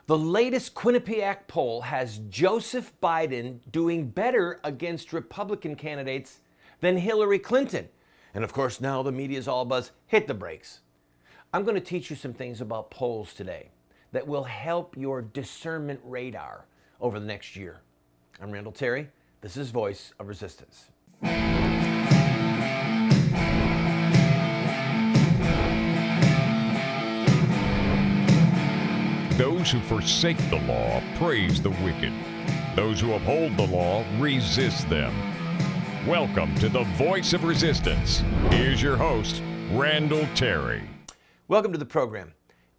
The latest Quinnipiac poll has Joseph Biden doing better against Republican candidates than Hillary Clinton. And of course, now the media is all buzz. Hit the brakes. I'm going to teach you some things about polls today that will help your discernment radar over the next year. I'm Randall Terry. This is Voice of Resistance. Those who forsake the law praise the wicked. Those who uphold the law resist them. Welcome to the Voice of Resistance. Here's your host, Randall Terry. Welcome to the program.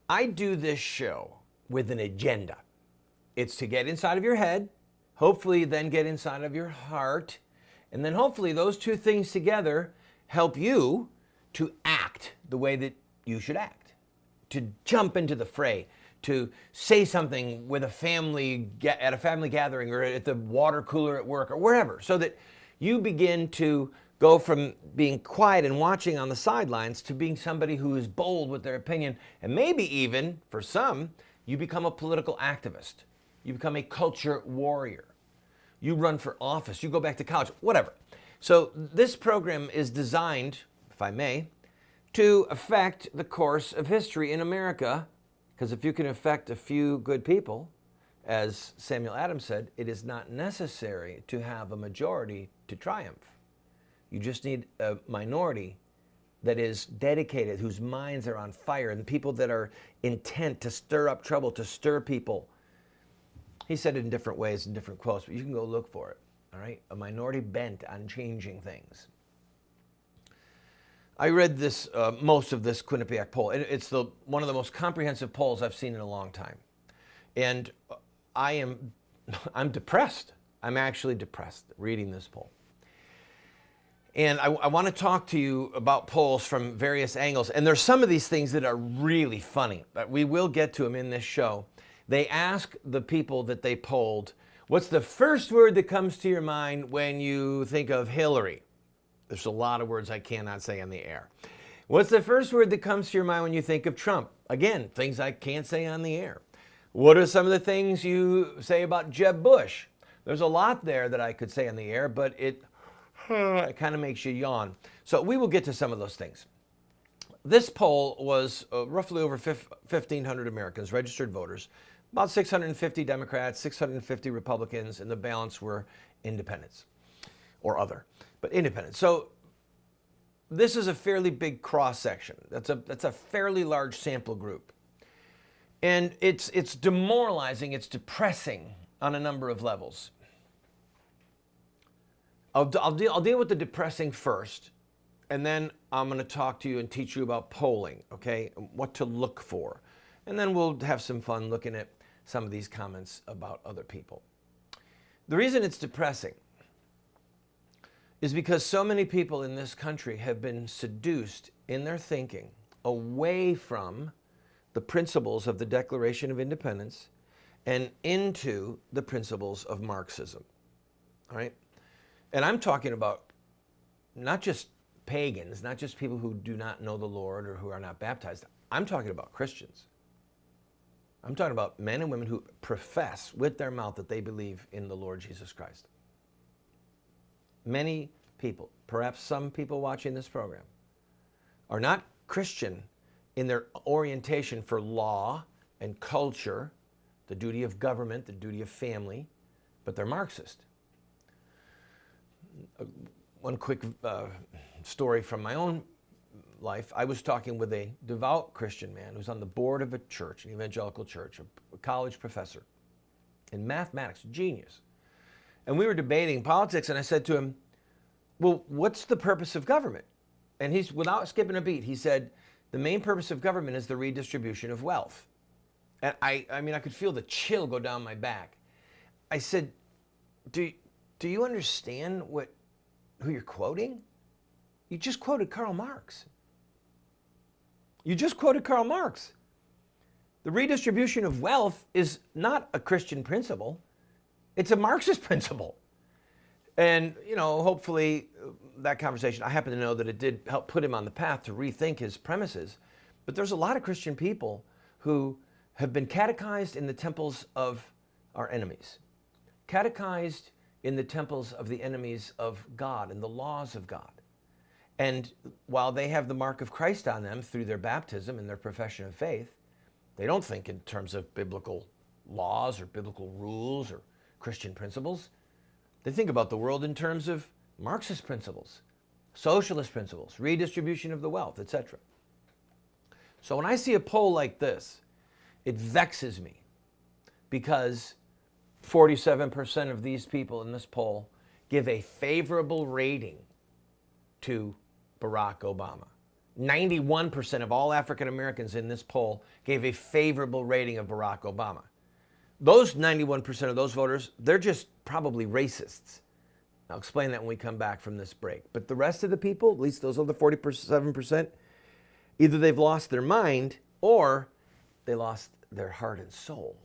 I do this show with an agenda. It's to get inside of your head, hopefully then get inside of your heart, and then hopefully those two things together help you to act the way that you should act, to jump into the fray, to say something with a family at a family gathering or at the water cooler at work or wherever, so that you begin to go from being quiet and watching on the sidelines to being somebody who is bold with their opinion. And maybe even, for some, you become a political activist. You become a culture warrior. You run for office. You go back to college, whatever. So this program is designed, if I may, to affect the course of history in America. Because if you can affect a few good people, as Samuel Adams said, it is not necessary to have a majority to triumph. You just need a minority that is dedicated, whose minds are on fire, and people that are intent to stir up trouble, to stir people. He said it in different ways, in different quotes, but you can go look for it, all right? A minority bent on changing things. I read this, most of this Quinnipiac poll. It's one of the most comprehensive polls I've seen in a long time. And I'm depressed. I'm actually depressed reading this poll. And I want to talk to you about polls from various angles. And there's some of these things that are really funny, but we will get to them in this show. They ask the people that they polled, what's the first word that comes to your mind when you think of Hillary? There's a lot of words I cannot say on the air. What's the first word that comes to your mind when you think of Trump? Again, things I can't say on the air. What are some of the things you say about Jeb Bush? There's a lot there that I could say on the air, but it kind of makes you yawn. So we will get to some of those things. This poll was roughly over 1,500 Americans, registered voters, about 650 Democrats, 650 Republicans, and the balance were independents or other, but independents. So this is a fairly big cross section. That's a fairly large sample group. And it's demoralizing, it's depressing on a number of levels. I'll deal with the depressing first, and then I'm going to talk to you and teach you about polling, okay? What to look for. And then we'll have some fun looking at some of these comments about other people. The reason it's depressing is because so many people in this country have been seduced in their thinking away from the principles of the Declaration of Independence and into the principles of Marxism, all right? And I'm talking about not just pagans, not just people who do not know the Lord or who are not baptized. I'm talking about Christians. I'm talking about men and women who profess with their mouth that they believe in the Lord Jesus Christ. Many people, perhaps some people watching this program, are not Christian in their orientation for law and culture, the duty of government, the duty of family, but they're Marxist. One quick story from my own life. I was talking with a devout Christian man who's on the board of a church, an evangelical church, a college professor in mathematics, genius. And we were debating politics, and I said to him, well, what's the purpose of government? And he's, without skipping a beat, he said, the main purpose of government is the redistribution of wealth. And I mean, I could feel the chill go down my back. I said, do you understand who you're quoting? You just quoted Karl Marx. You just quoted Karl Marx. The redistribution of wealth is not a Christian principle. It's a Marxist principle. And, you know, hopefully that conversation, I happen to know that it did help put him on the path to rethink his premises. But there's a lot of Christian people who have been catechized in the temples of our enemies, catechized in the temples of the enemies of God and the laws of God. And while they have the mark of Christ on them through their baptism and their profession of faith, they don't think in terms of biblical laws or biblical rules or Christian principles. They think about the world in terms of Marxist principles, socialist principles, redistribution of the wealth, etc. So when I see a poll like this, it vexes me because 47% of these people in this poll give a favorable rating to Barack Obama. 91% of all African Americans in this poll gave a favorable rating of Barack Obama. Those 91% of those voters, they're just probably racists. I'll explain that when we come back from this break. But the rest of the people, at least those other 47%, either they've lost their mind or they lost their heart and soul.